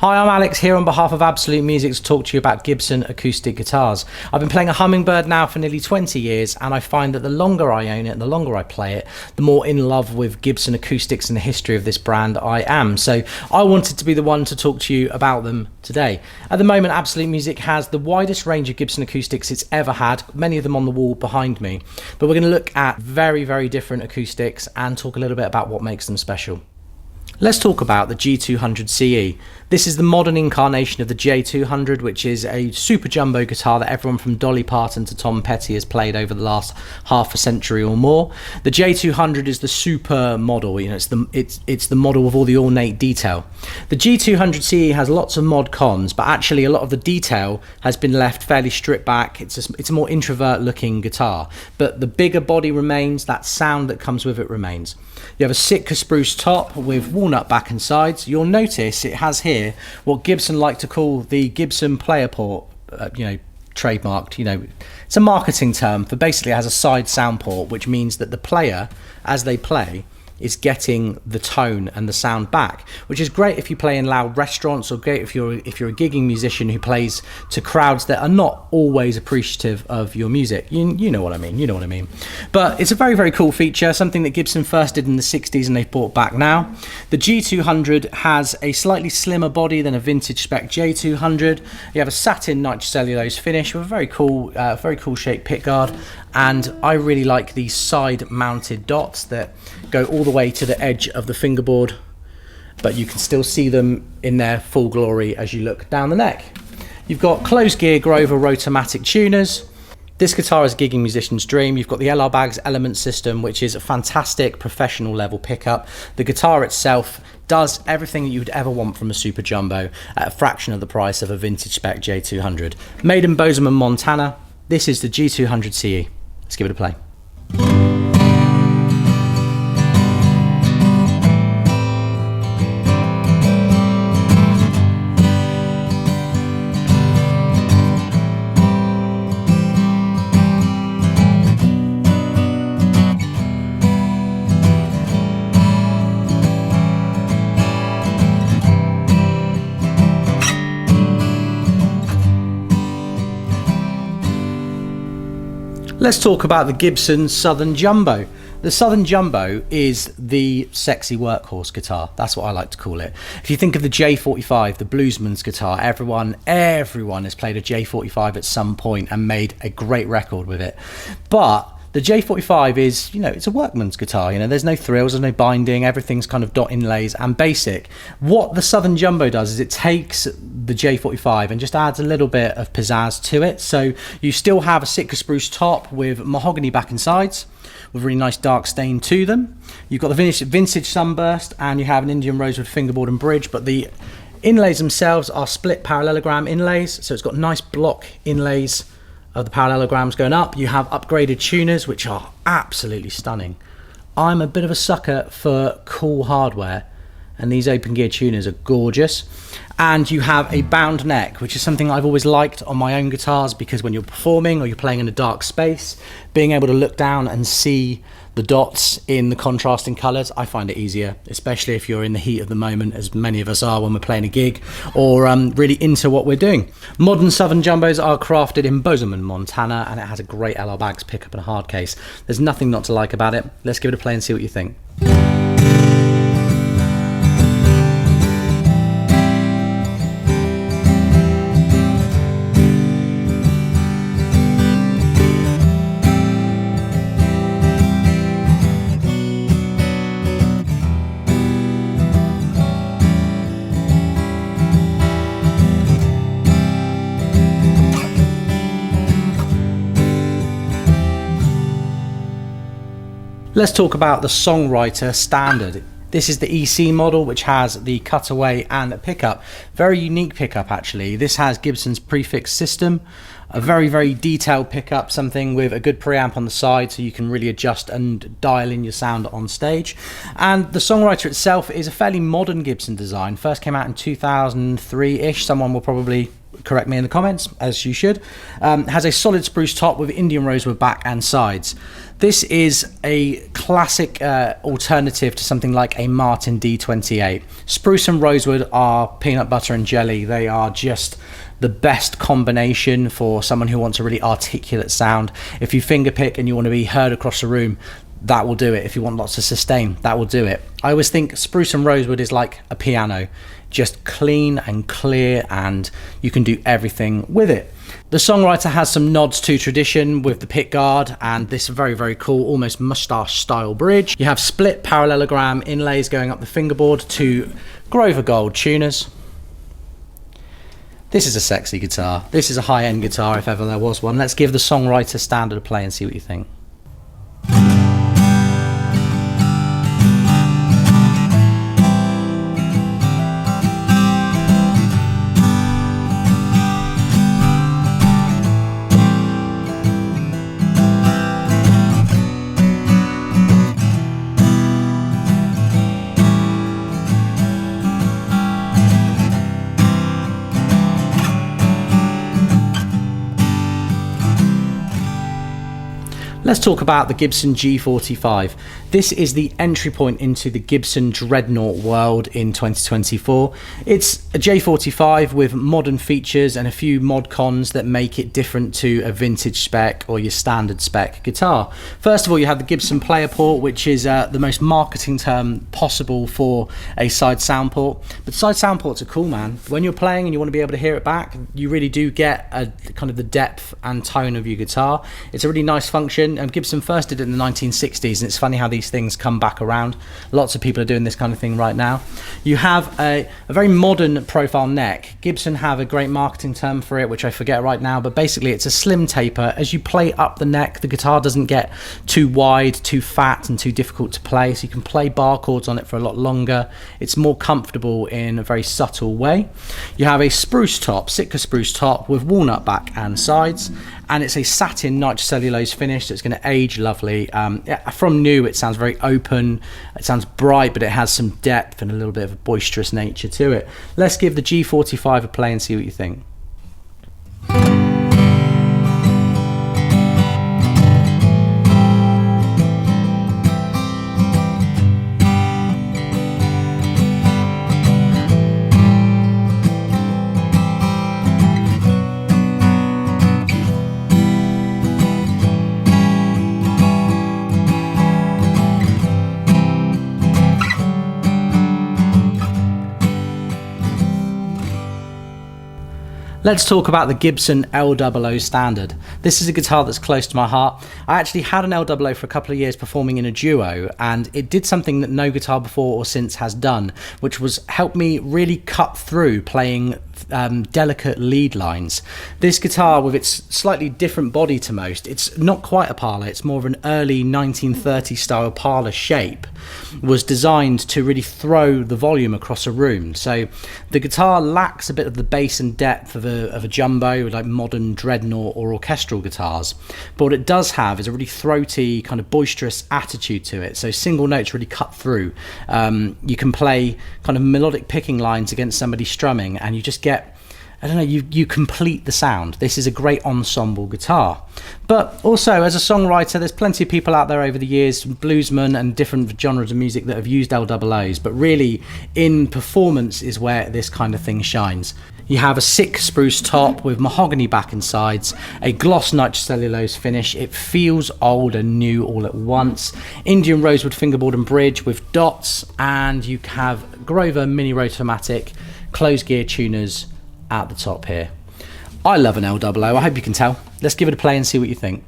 Hi, I'm Alex here on behalf of Absolute Music to talk to you about Gibson Acoustic Guitars. I've been playing a Hummingbird now for nearly 20 years, and I find that the longer I own it and the longer I play it, the more in love with Gibson acoustics and the history of this brand I am. So I wanted to be the one to talk to you about them today. At the moment, Absolute Music has the widest range of Gibson acoustics it's ever had, many of them on the wall behind me. But we're going to look at very, very different acoustics and talk a little bit about what makes them special. Let's talk about the G-200 CE. This is the modern incarnation of the J-200, which is a super jumbo guitar that everyone from Dolly Parton to Tom Petty has played over the last half a century or more. The J-200 is the super model, it's the model with all the ornate detail. The G-200 CE has lots of mod cons, but actually a lot of the detail has been left fairly stripped back. It's a more introvert looking guitar, but the bigger body remains, that sound that comes with it remains. You have a Sitka spruce top with walnut back and sides. You'll notice it has here what Gibson like to call the Gibson player port, trademarked. It's a marketing term for basically it has a side sound port, which means that the player, as they play, is getting the tone and the sound back, which is great if you play in loud restaurants, or great if you're a gigging musician who plays to crowds that are not always appreciative of your music. You know what I mean. But it's a very, very cool feature, something that Gibson first did in the 60s and they've brought back now. The G200 has a slightly slimmer body than a vintage spec J200. You have a satin nitrocellulose finish with a very cool shaped pickguard, and I really like these side mounted dots that go all the way to the edge of the fingerboard, but you can still see them in their full glory as you look down the neck. You've got closed gear Grover Rotomatic tuners. This guitar is a gigging musician's dream. You've got the LR Baggs Element system, which is a fantastic professional level pickup. The guitar itself does everything that you would ever want from a super jumbo at a fraction of the price of a vintage spec J200. Made in Bozeman, Montana. This is the G200 CE. Let's give it a play. Let's talk about the Gibson Southern Jumbo. The Southern Jumbo is the sexy workhorse guitar. That's what I like to call it. If you think of the J-45, the bluesman's guitar, everyone has played a J-45 at some point and made a great record with it. But the J-45 is, it's a workman's guitar. There's no thrills, there's no binding, everything's kind of dot inlays and basic. What the Southern Jumbo does is it takes the J-45 and just adds a little bit of pizzazz to it. So you still have a Sitka spruce top with mahogany back and sides, with really nice dark stain to them. You've got the vintage sunburst, and you have an Indian rosewood fingerboard and bridge, but the inlays themselves are split parallelogram inlays, so it's got nice block inlays of the parallelograms going up. You have upgraded tuners, which are absolutely stunning. I'm a bit of a sucker for cool hardware, and these open gear tuners are gorgeous. And you have a bound neck, which is something I've always liked on my own guitars, because when you're performing or you're playing in a dark space, being able to look down and see the dots in the contrasting colours, I find it easier, especially if you're in the heat of the moment, as many of us are when we're playing a gig, or really into what we're doing. Modern Southern Jumbos are crafted in Bozeman, Montana, and it has a great LR Baggs pickup and a hard case. There's nothing not to like about it. Let's give it a play and see what you think. Let's talk about the Songwriter standard. This is the EC model, which has the cutaway and a pickup. Very unique pickup, actually. This has Gibson's prefix system, a very, very detailed pickup, something with a good preamp on the side so you can really adjust and dial in your sound on stage. And the Songwriter itself is a fairly modern Gibson design. First came out in 2003-ish. Someone will probably correct me in the comments, as you should. Has a solid spruce top with Indian rosewood back and sides. This is a classic alternative to something like a Martin D28. Spruce and rosewood are peanut butter and jelly. They are just the best combination for someone who wants a really articulate sound. If you fingerpick and you want to be heard across the room, that will do it. If you want lots of sustain, that will do it. I always think spruce and rosewood is like a piano, just clean and clear, and you can do everything with it. The Songwriter has some nods to tradition with the pick guard and this very, very cool, almost mustache style bridge. You have split parallelogram inlays going up the fingerboard to Grover Gold tuners. This is a sexy guitar. This is a high-end guitar if ever there was one. Let's give the Songwriter Standard a play and see what you think. Let's talk about the Gibson G-45. This is the entry point into the Gibson Dreadnought world in 2024. It's a J45 with modern features and a few mod cons that make it different to a vintage spec or your standard spec guitar. First of all, you have the Gibson player port, which is the most marketing term possible for a side sound port. But side sound ports are cool, man. When you're playing and you want to be able to hear it back, you really do get a kind of the depth and tone of your guitar. It's a really nice function. Gibson first did it in the 1960s, and it's funny how these things come back around. Lots of people are doing this kind of thing right now. You have a very modern profile neck. Gibson have a great marketing term for it, which I forget right now, but basically it's a slim taper. As you play up the neck, the guitar doesn't get too wide, too fat, and too difficult to play, so you can play bar chords on it for a lot longer. It's more comfortable in a very subtle way. You have a spruce top, Sitka spruce top with walnut back and sides, and it's a satin nitrocellulose finish that's going to age lovely. From new, it sounds very open, it sounds bright, but it has some depth and a little bit of a boisterous nature to it. Let's give the G45 a play and see what you think. Let's talk about the Gibson L-00 Standard. This is a guitar that's close to my heart. I actually had an L-00 for a couple of years performing in a duo, and it did something that no guitar before or since has done, which was help me really cut through playing delicate lead lines. This guitar, with its slightly different body to most, it's not quite a parlor, it's more of an early 1930s style parlor shape, was designed to really throw the volume across a room. So the guitar lacks a bit of the bass and depth of a jumbo, like modern dreadnought or orchestral guitars, but what it does have is a really throaty, kind of boisterous attitude to it. So single notes really cut through. You can play kind of melodic picking lines against somebody strumming, and you just get, I don't know, you complete the sound. This is a great ensemble guitar. But also, as a songwriter, there's plenty of people out there over the years, bluesmen and different genres of music, that have used L-00s, but really in performance is where this kind of thing shines. You have a sick spruce top with mahogany back and sides, a gloss nitrocellulose finish. It feels old and new all at once. Indian rosewood fingerboard and bridge with dots, and you have Grover mini rotomatic closed gear tuners at the top here. I love an L-00, I hope you can tell. Let's give it a play and see what you think.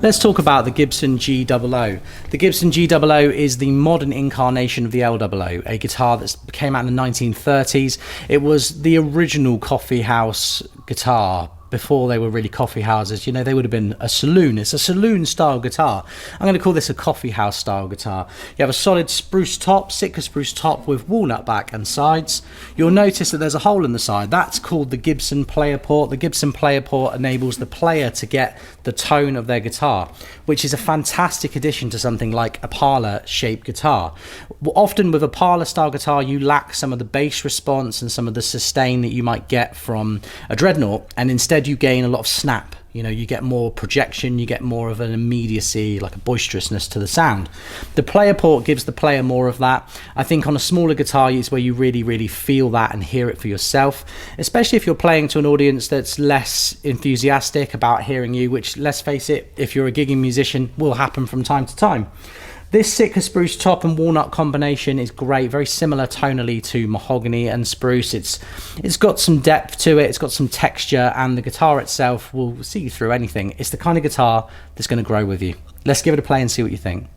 Let's talk about the Gibson G-00. The Gibson G-00 is the modern incarnation of the L-00, a guitar that came out in the 1930s. It was the original coffee house guitar, before they were really coffee houses, you know, they would have been a saloon. It's a saloon style guitar. I'm going to call this a coffee house style guitar. You have a solid spruce top, Sitka spruce top with walnut back and sides. You'll notice that there's a hole in the side. That's called the Gibson player port. The Gibson player port enables the player to get the tone of their guitar, which is a fantastic addition to something like a parlor shaped guitar. Often with a parlor style guitar, you lack some of the bass response and some of the sustain that you might get from a dreadnought, and instead you gain a lot of snap. You know, you get more projection, you get more of an immediacy, like a boisterousness to the sound. The player port gives the player more of that. I think on a smaller guitar is where you really feel that and hear it for yourself, especially if you're playing to an audience that's less enthusiastic about hearing you, which, let's face it, if you're a gigging musician, will happen from time to time. This Sitka spruce top and walnut combination is great, very similar tonally to mahogany and spruce. It's got some depth to it, it's got some texture, and the guitar itself will see you through anything. It's the kind of guitar that's going to grow with you. Let's give it a play and see what you think.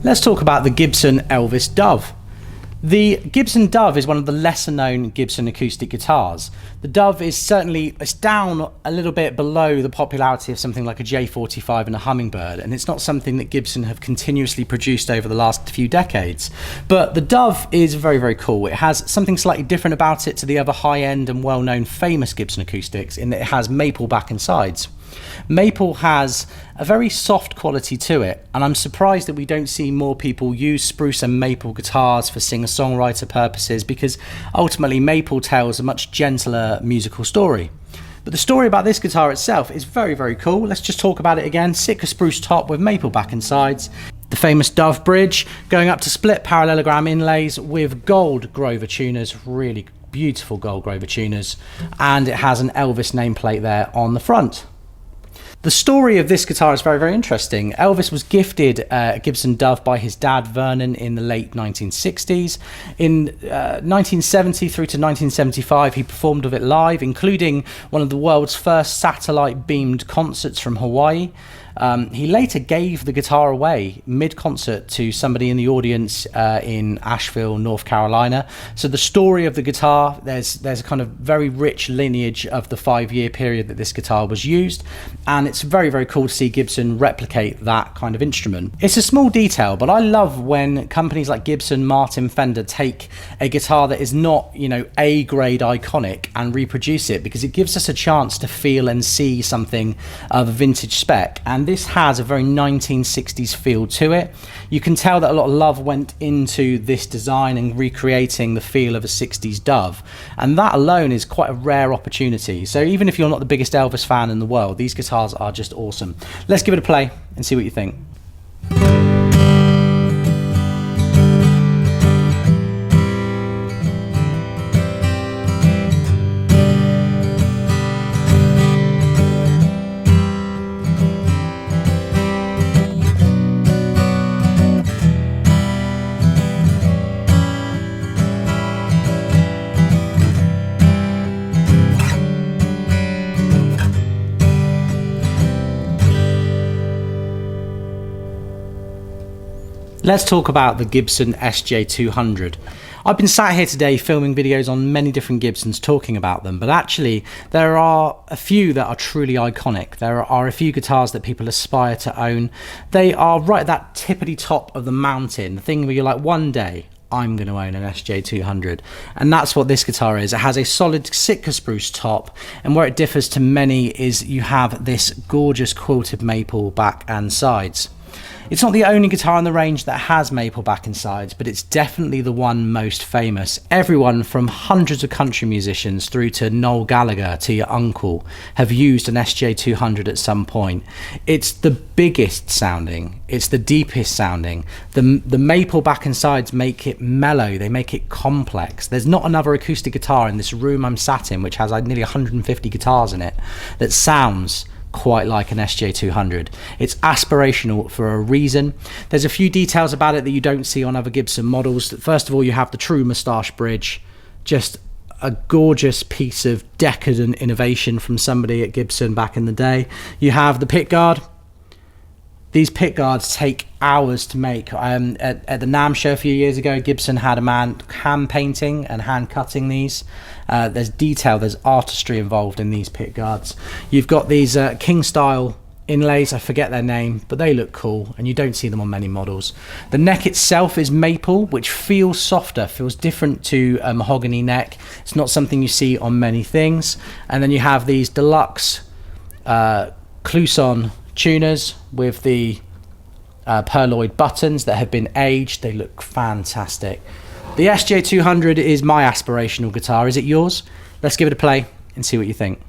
Let's talk about the Gibson Elvis Dove. The Gibson Dove is one of the lesser known Gibson acoustic guitars. The Dove is certainly, it's down a little bit below the popularity of something like a J-45 and a Hummingbird, and it's not something that Gibson have continuously produced over the last few decades. But the Dove is very cool. It has something slightly different about it to the other high-end and well-known famous Gibson acoustics in that it has maple back and sides. Maple has a very soft quality to it, and I'm surprised that we don't see more people use spruce and maple guitars for singer-songwriter purposes, because ultimately maple tells a much gentler musical story. But the story about this guitar itself is very cool. Let's just talk about it again. Sitka spruce top with maple back and sides. The famous Dove bridge going up to split parallelogram inlays with gold Grover tuners, really beautiful gold Grover tuners, and it has an Elvis nameplate there on the front. The story of this guitar is very interesting. Elvis was gifted a Gibson Dove by his dad Vernon in the late 1960s. In 1970 through to 1975, he performed with it live, including one of the world's first satellite beamed concerts from Hawaii. He later gave the guitar away mid-concert to somebody in the audience in Asheville, North Carolina. So the story of the guitar, there's a kind of very rich lineage of the 5-year period that this guitar was used, and it's very cool to see Gibson replicate that kind of instrument. It's a small detail, but I love when companies like Gibson, Martin, Fender take a guitar that is not, you know, A-grade iconic and reproduce it, because it gives us a chance to feel and see something of a vintage spec. And this has a very 1960s feel to it. You can tell that a lot of love went into this design and recreating the feel of a 60s Dove, and that alone is quite a rare opportunity. So even if you're not the biggest Elvis fan in the world, these guitars are just awesome. Let's give it a play and see what you think. Let's talk about the Gibson SJ-200. I've been sat here today filming videos on many different Gibsons talking about them, but actually there are a few that are truly iconic. There are a few guitars that people aspire to own. They are right at that tippity top of the mountain, the thing where you're like, one day I'm going to own an SJ-200, and that's what this guitar is. It has a solid Sitka spruce top, and where it differs to many is you have this gorgeous quilted maple back and sides. It's not the only guitar in the range that has maple back and sides, but it's definitely the one most famous. Everyone from hundreds of country musicians through to Noel Gallagher to your uncle have used an SJ-200 at some point. It's the biggest sounding, it's the deepest sounding. The maple back and sides make it mellow, they make it complex. There's not another acoustic guitar in this room I'm sat in, which has nearly 150 guitars in it, that sounds quite like an SJ-200. It's aspirational for a reason. There's a few details about it that you don't see on other Gibson models. First of all, you have the true moustache bridge, just a gorgeous piece of decadent innovation from somebody at Gibson back in the day. You have the pick guard. These pick guards take hours to make. At the NAMM show a few years ago, Gibson had a man hand painting and hand cutting these. There's detail, there's artistry involved in these pick guards. You've got these King style inlays, I forget their name, but they look cool and you don't see them on many models. The neck itself is maple, which feels softer, feels different to a mahogany neck. It's not something you see on many things. And then you have these deluxe Clouson tuners with the perloid buttons that have been aged. They look fantastic. The SJ-200 is my aspirational guitar. Is it yours? Let's give it a play and see what you think.